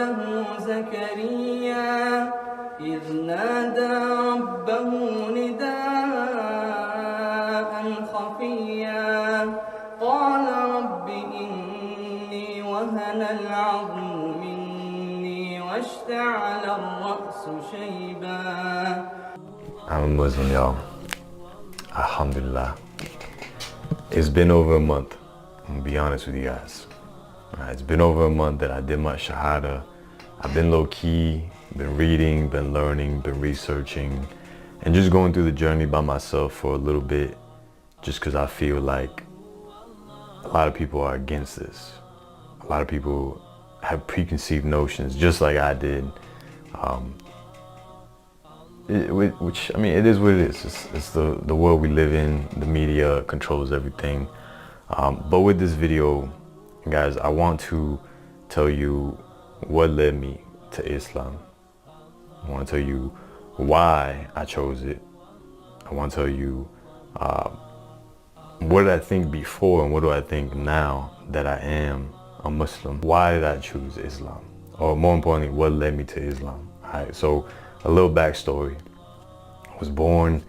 ربه زكريا إذ نادى ربه نداء خفيا قال رب إني وهن العظم مني واشتعل الرأس شيبا. I'm a Muslim, y'all. Alhamdulillah. It's been over a month. I'm gonna be honest with you guys. It's been over a month that I did my Shahada. I've been low-key, been reading, been learning, been researching, and just going through the journey by myself for a little bit, just because I feel like a lot of people are against this. A lot of people have preconceived notions, just like I did. Which, I mean, it is what it is. It's the world we live in. The media controls everything. But with this video, guys, I want to tell you what led me to Islam. I want to tell you why I chose it. I want to tell you what did I think before and what do I think now that I am a Muslim. Why did I choose Islam? Or more importantly, what led me to Islam? Alright, so a little backstory. I was born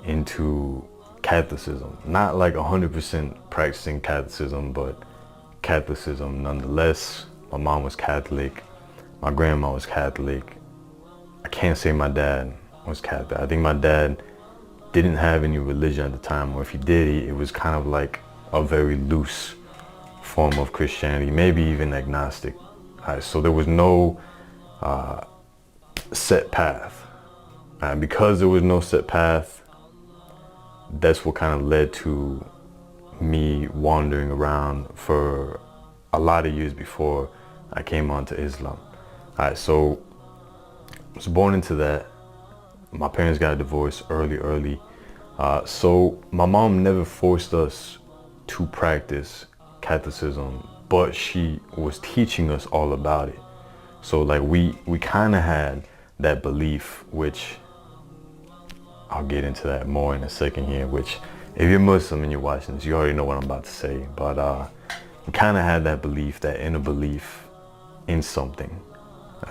into Catholicism. Not like 100% practicing Catholicism, but Catholicism nonetheless. My mom was Catholic. My grandma was Catholic. I can't say my dad was Catholic. I think my dad didn't have any religion at the time, or if he did, it was kind of like a very loose form of Christianity, maybe even agnostic. Alright, so there was no set path. Because there was no set path, that's what kind of led to me wandering around for a lot of years before I came onto Islam. Alright, so I was born into that. My parents got a divorce early. So my mom never forced us to practice Catholicism, but she was teaching us all about it. So like we kind of had that belief, which I'll get into that more in a second here, which if you're Muslim and you're watching this, you already know what I'm about to say. But we kind of had that belief, that inner belief in something.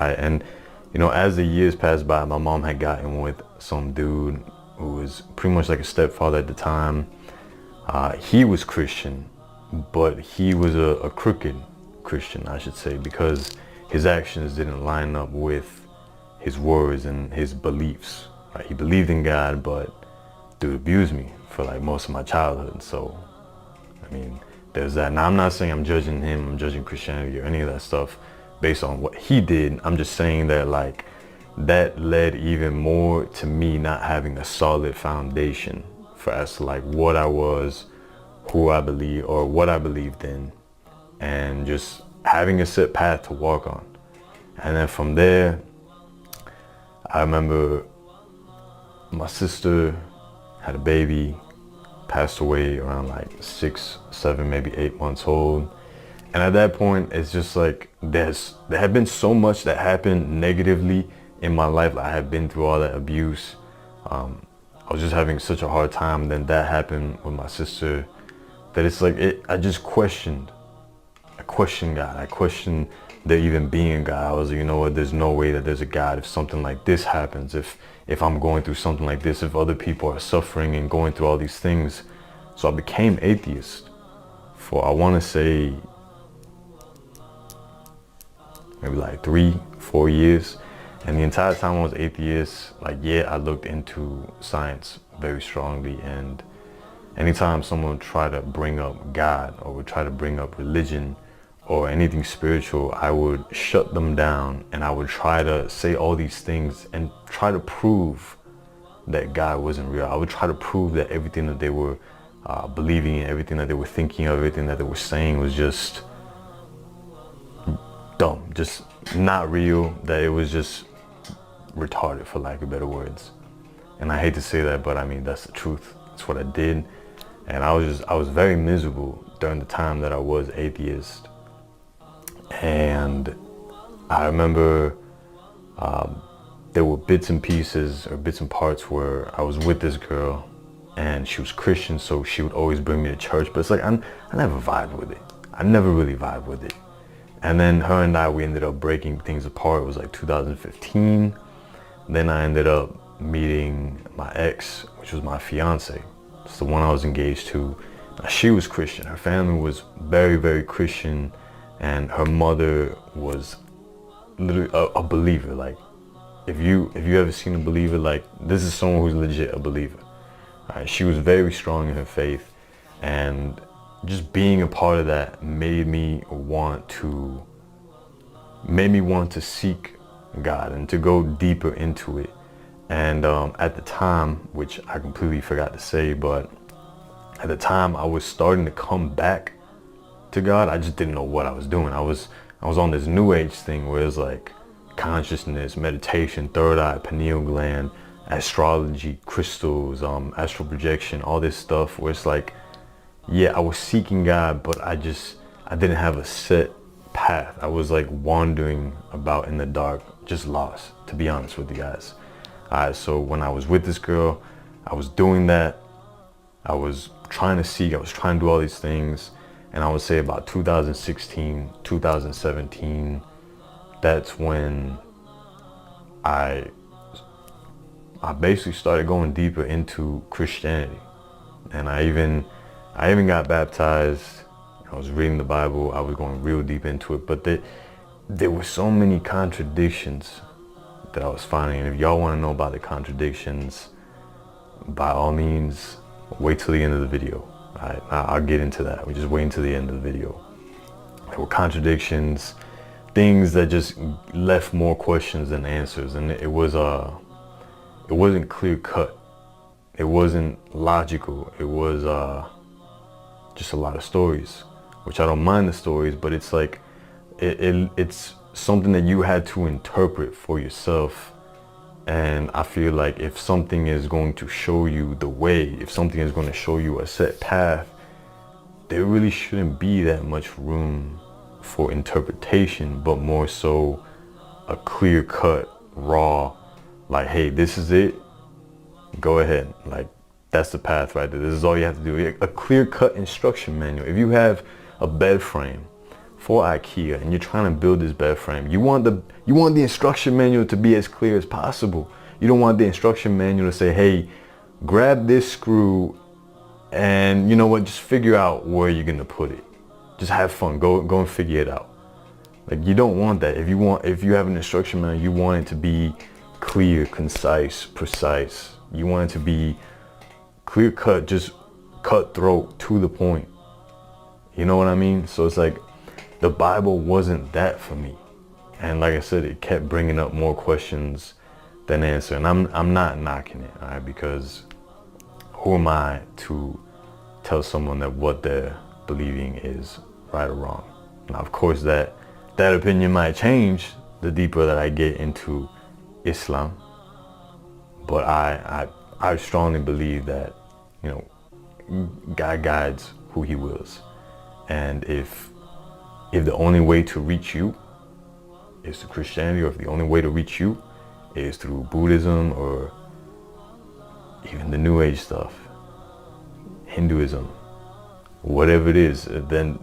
Right? And you know, as the years passed by, my mom had gotten with some dude who was pretty much like a stepfather at the time. He was Christian, but he was a crooked Christian, I should say, because his actions didn't line up with his words and his beliefs. Right? He believed in God, but dude abused me for like most of my childhood. So, I mean, there's that. Now, I'm not saying I'm judging him, I'm judging Christianity or any of that stuff based on what he did. I'm just saying that like that led even more to me not having a solid foundation for as to like what I was, who I believe, or what I believed in, and just having a set path to walk on. And then from there, I remember my sister had a baby, passed away around like 6, 7, maybe 8 months old. And at that point, it's just like there had been so much that happened negatively in my life. I had been through all that abuse. I was just having such a hard time. Then that happened with my sister that it's like I just questioned. I questioned God. I questioned there even being God. I was like, you know what, there's no way that there's a God if something like this happens, if I'm going through something like this, if other people are suffering and going through all these things. So I became atheist for, I want to say, maybe like 3-4 years. And the entire time I was atheist, like, yeah, I looked into science very strongly. And anytime someone would try to bring up God or would try to bring up religion or anything spiritual, I would shut them down, and I would try to say all these things and try to prove that God wasn't real. I would try to prove that everything that they were believing in, everything that they were thinking of, everything that they were saying was just dumb, just not real, that it was just retarded, for lack of better words. And I hate to say that, but I mean, that's the truth. That's what I did. And I was very miserable during the time that I was atheist. And I remember there were bits and pieces or bits and parts where I was with this girl and she was Christian, so she would always bring me to church, but it's like I never vibed with it. I never really vibed with it. And then her and I, we ended up breaking things apart. It was like 2015. Then I ended up meeting my ex, which was my fiance. It's the one I was engaged to. She was Christian. Her family was very, very Christian, and her mother was literally a believer. Like, if you ever seen a believer, like, this is someone who's legit a believer. She was very strong in her faith, and just being a part of that made me want to seek God and to go deeper into it. And at the time, which I completely forgot to say, but at the time I was starting to come back to God. I just didn't know what I was doing. I was on this new age thing where it's like consciousness, meditation, third eye, pineal gland, astrology, crystals, astral projection, all this stuff where it's like, yeah, I was seeking God, but I didn't have a set path. I was like wandering about in the dark, just lost, to be honest with you guys. So when I was with this girl, I was doing that. I was trying to seek, I was trying to do all these things. And I would say about 2016, 2017, that's when I basically started going deeper into Christianity. And I even got baptized. I was reading the Bible. I was going real deep into it. But there were so many contradictions that I was finding. And if y'all want to know about the contradictions, by all means, wait till the end of the video. I'll get into that. We just wait until the end of the video. There were contradictions, things that just left more questions than answers. And it wasn't clear cut. It wasn't logical. It was just a lot of stories, which I don't mind the stories, but it's like, it's something that you had to interpret for yourself. And I feel like if something is going to show you the way, if something is going to show you a set path, there really shouldn't be that much room for interpretation, but more so a clear cut, raw, like, hey, this is it, go ahead. Like, that's the path right there. This is all you have to do. A clear cut instruction manual. If you have a bed frame for IKEA and you're trying to build this bed frame, you want the instruction manual to be as clear as possible. You don't want the instruction manual to say, hey, grab this screw and you know what, just figure out where you're gonna put it. Just have fun, go and figure it out. Like, you don't want that. If you have an instruction manual, you want it to be clear, concise, precise. You want it to be clear cut, just cutthroat, to the point. You know what I mean? So it's like, the Bible wasn't that for me. And like I said, it kept bringing up more questions than answer. And I'm not knocking it, all right? Because who am I to tell someone that what they're believing is right or wrong? Now, of course, that opinion might change the deeper that I get into Islam. But I strongly believe that, you know, God guides who he wills. And if the only way to reach you is through Christianity, or if the only way to reach you is through Buddhism or even the New Age stuff, Hinduism, whatever it is, then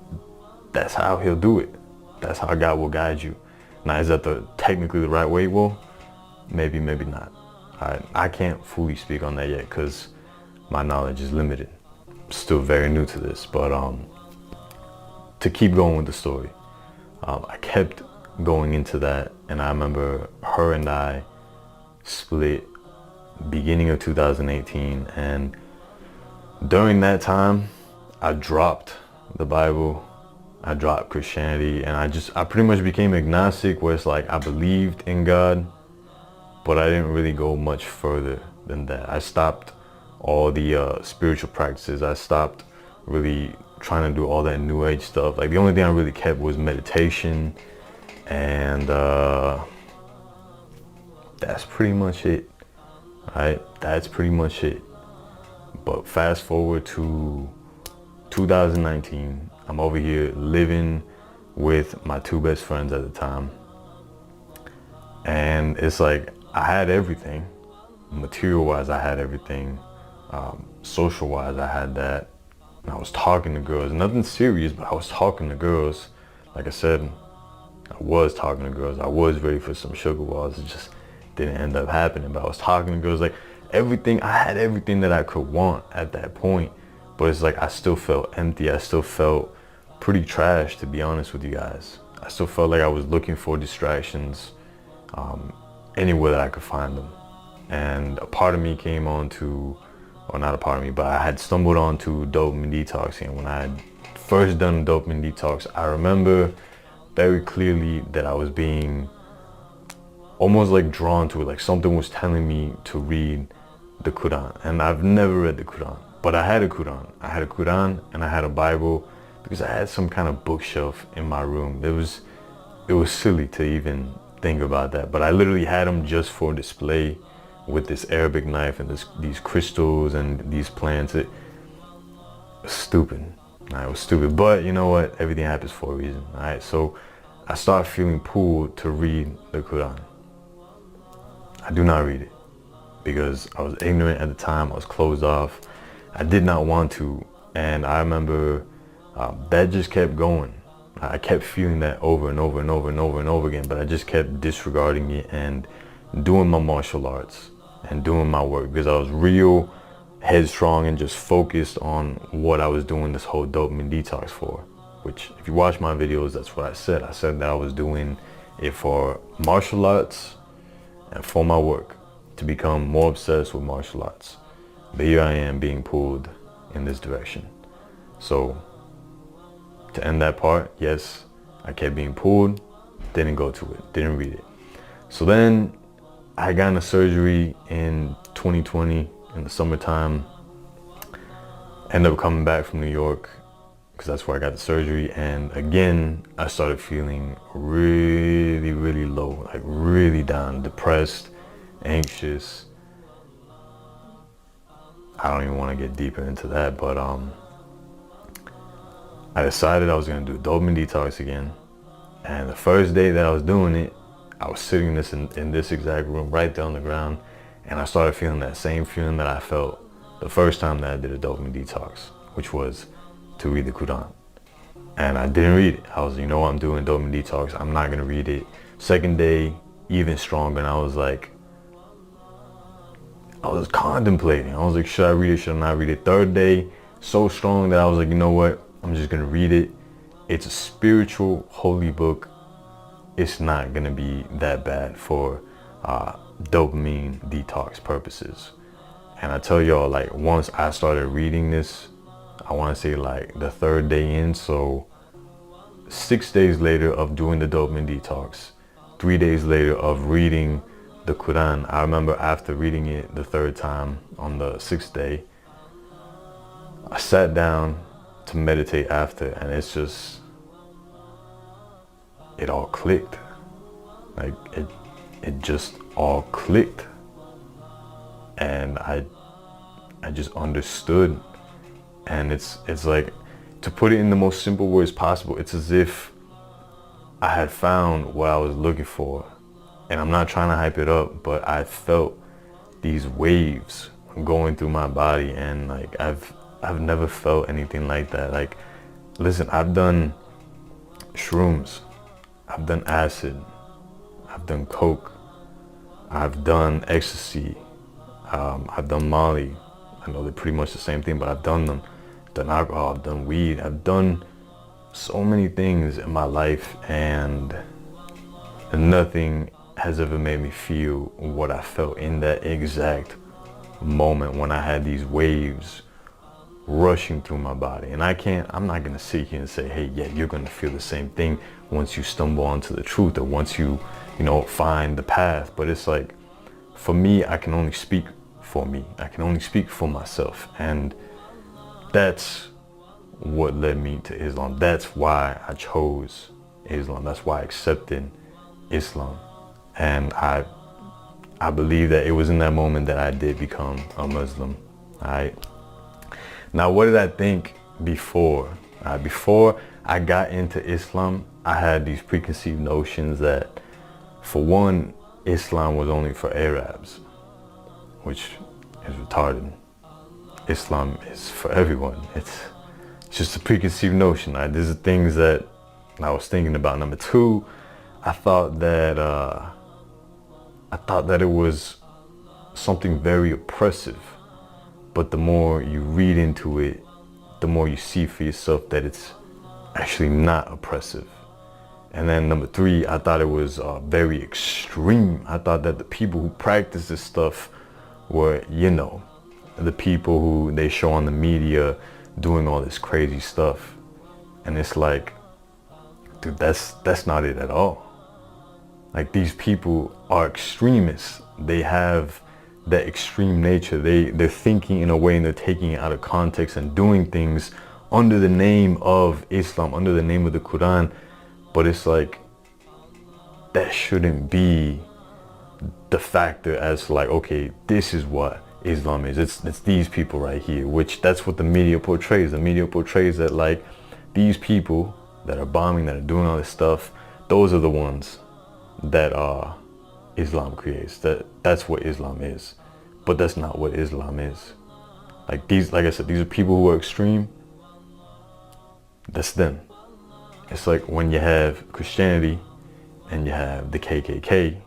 that's how he'll do it. That's how God will guide you. Now, is that technically the right way? Well, maybe not. I can't fully speak on that yet because my knowledge is limited. I'm still very new to this, but to keep going with the story, I kept going into that, and I remember her and I split beginning of 2018, and during that time, I dropped the Bible, I dropped Christianity, and I pretty much became agnostic, where it's like I believed in God, but I didn't really go much further than that. I stopped all the spiritual practices. I stopped really trying to do all that New Age stuff. Like, the only thing I really kept was meditation, and that's pretty much it. Right? That's pretty much it. But fast forward to 2019, I'm over here living with my two best friends at the time, and it's like I had everything. Material-wise, I had everything. Social-wise, I had that. And I was talking to girls, nothing serious, but I was talking to girls. Like I said, I was talking to girls. I was ready for some sugar walls. It just didn't end up happening. But I was talking to girls, like everything. I had everything that I could want at that point. But it's like I still felt empty. I still felt pretty trash, to be honest with you guys. I still felt like I was looking for distractions anywhere that I could find them. And a part of me came on to, or not a part of me, but I had stumbled onto dopamine detoxing. And when I had first done dopamine detox, I remember very clearly that I was being almost like drawn to it, like something was telling me to read the Quran. And I've never read the Quran, but I had a Quran. I had a Quran and I had a Bible because I had some kind of bookshelf in my room. It was silly to even think about that, but I literally had them just for display, with this Arabic knife and these crystals and these plants. It was stupid. It was stupid, but you know what? Everything happens for a reason. All right, so I started feeling pulled to read the Quran. I do not read it because I was ignorant at the time. I was closed off. I did not want to, and I remember that just kept going. I kept feeling that over and over and over and over and over again, but I just kept disregarding it and doing my martial arts and doing my work because I was real headstrong and just focused on what I was doing this whole dopamine detox for. Which, if you watch my videos, that's what I said. I said that I was doing it for martial arts and for my work, to become more obsessed with martial arts. But here I am being pulled in this direction. So to end that part, yes, I kept being pulled, didn't go to it, didn't read it. So then I got into surgery in 2020 in the summertime. Ended up coming back from New York because that's where I got the surgery. And again, I started feeling really, really low, like really down, depressed, anxious. I don't even want to get deeper into that, but I decided I was going to do dopamine detox again. And the first day that I was doing it, I was sitting in this exact room right there on the ground, and I started feeling that same feeling that I felt the first time that I did a dopamine detox, which was to read the Quran. And I didn't read it. I was, you know what, I'm doing dopamine detox, I'm not going to read it. Second day, even stronger, and I was contemplating. I was like, should I read it, should I not read it? Third day, so strong that I was like, you know what, I'm just going to read it. It's a spiritual, holy book. It's not going to be that bad for dopamine detox purposes. And I tell y'all, like, once I started reading this, I want to say like the third day in, so 6 days later of doing the dopamine detox, 3 days later of reading the Quran. I remember after reading it the third time on the 6th day, I sat down to meditate after, and it's just, it all clicked. Like it just all clicked, and I just understood. And it's like, to put it in the most simple words possible, it's as if I had found what I was looking for. And I'm not trying to hype it up, but I felt these waves going through my body, and like I've never felt anything like that. Like, listen, I've done shrooms, I've done acid, I've done coke, I've done ecstasy, I've done Molly. I know they're pretty much the same thing, but I've done them. I've done alcohol, I've done weed, I've done so many things in my life, and nothing has ever made me feel what I felt in that exact moment when I had these waves rushing through my body. And I'm not gonna sit here and say, hey, yeah, you're gonna feel the same thing once you stumble onto the truth, or once you find the path. But it's like, for me, I can only speak for me. I can only speak for myself. And that's what led me to Islam. That's why I chose Islam. That's why I accepted Islam. And I believe that it was in that moment that I did become a Muslim. All right. Now, what did I think before? Before I got into Islam, I had these preconceived notions that, for one, Islam was only for Arabs, which is retarded. Islam is for everyone. It's just a preconceived notion. These are things that I was thinking about. Number two, I thought that it was something very oppressive. But the more you read into it, the more you see for yourself that it's actually not oppressive. And then number 3, I thought it was very extreme. I thought that the people who practice this stuff were, the people who they show on the media doing all this crazy stuff. And it's like, dude, that's not it at all. Like, these people are extremists. They have that extreme nature. They're thinking in a way and they're taking it out of context and doing things under the name of Islam, under the name of the Quran. But it's like, that shouldn't be the factor as like, okay, this is what Islam is. It's these people right here, which that's what the media portrays. The media portrays that like these people that are bombing, that are doing all this stuff, those are the ones that Islam creates. That's what Islam is. But that's not what Islam is. Like I said, these are people who are extreme. That's them. It's like when you have Christianity and you have the KKK.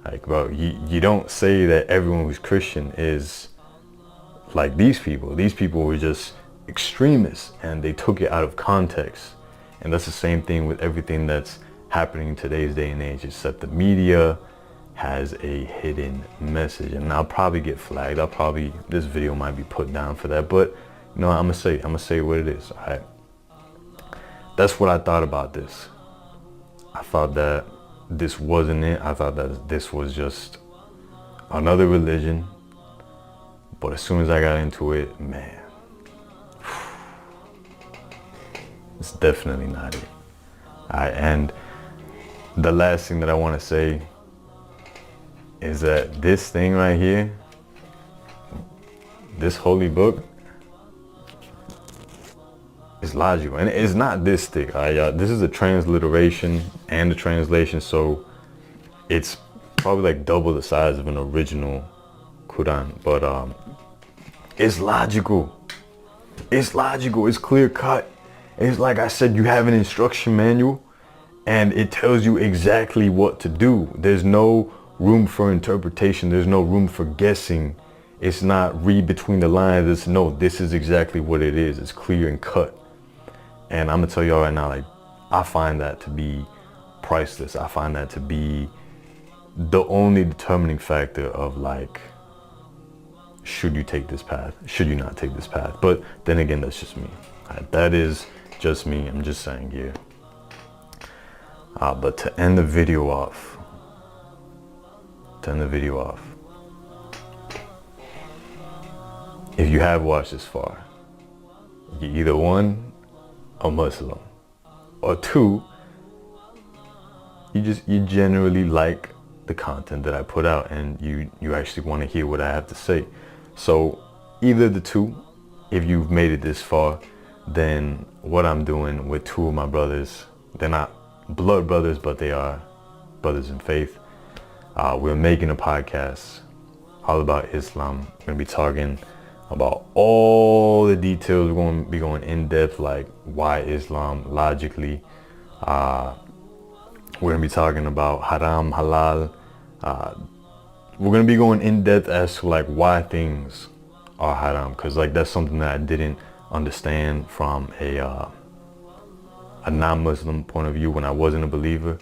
Like, bro, you don't say that everyone who's Christian is like these people. These people were just extremists and they took it out of context. And that's the same thing with everything that's happening in today's day and age, except the media has a hidden message. And I'll probably get flagged. This video might be put down for that. But I'm gonna say what it is. All right. That's what I thought about this. I thought that this wasn't it. I thought that this was just another religion. But as soon as I got into it, man, it's definitely not it. All right, and the last thing that I want to say is that this thing right here, this holy book, is logical, and it's not this thick. All right, y'all. This is a transliteration and a translation, so it's probably like double the size of an original Quran. But it's logical. It's logical. It's clear cut. It's like I said, you have an instruction manual, and it tells you exactly what to do. There's no room for interpretation. There's no room for guessing. It's not read between the lines. It's no, this is exactly what it is. It's clear and cut. And I'm gonna tell y'all right now, like, I find that to be priceless. I find that to be the only determining factor of like, should you take this path? Should you not take this path? But then again, that's just me. That is just me. I'm just saying here. But to end the video off, if you have watched this far, you either one, a Muslim, or 2, you generally like the content that I put out and you actually want to hear what I have to say. So either the 2, if you've made it this far, then what I'm doing with 2 of my brothers, they're not blood brothers, but they are brothers in faith. We're making a podcast all about Islam. We're gonna be talking about all the details. We're going to be going in depth, like why Islam logically. We're going to be talking about haram, halal. We're going to be going in depth as to like why things are haram, because like that's something that I didn't understand from a non-Muslim point of view when I wasn't a believer.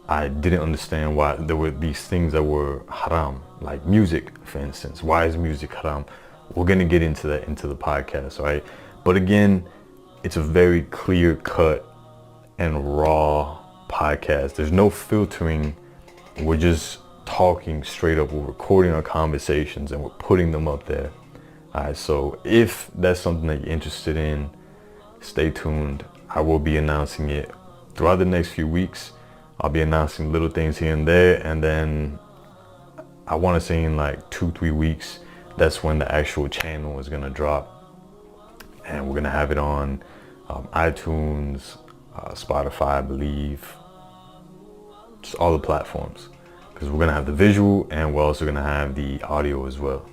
I didn't understand why there were these things that were haram, like music, for instance. Why is music haram? We're going to get into that into the podcast, right? But again, it's a very clear cut and raw podcast. There's no filtering. We're just talking straight up. We're recording our conversations and we're putting them up there. All right, so if that's something that you're interested in, stay tuned. I will be announcing it throughout the next few weeks. I'll be announcing little things here and there, and then I want to say in like 2-3 weeks, that's when the actual channel is gonna drop, and we're gonna have it on iTunes, Spotify, I believe, just all the platforms, because we're gonna have the visual and we're also gonna have the audio as well.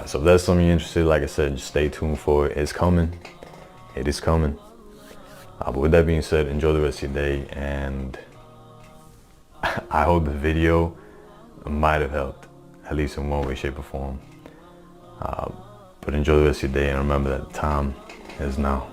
So if that's something you're interested in, like I said, just stay tuned for it. It's coming. It is coming. But with that being said, enjoy the rest of your day, and I hope the video might have helped, at least in one way, shape, or form. But enjoy the rest of your day, and remember that the time is now.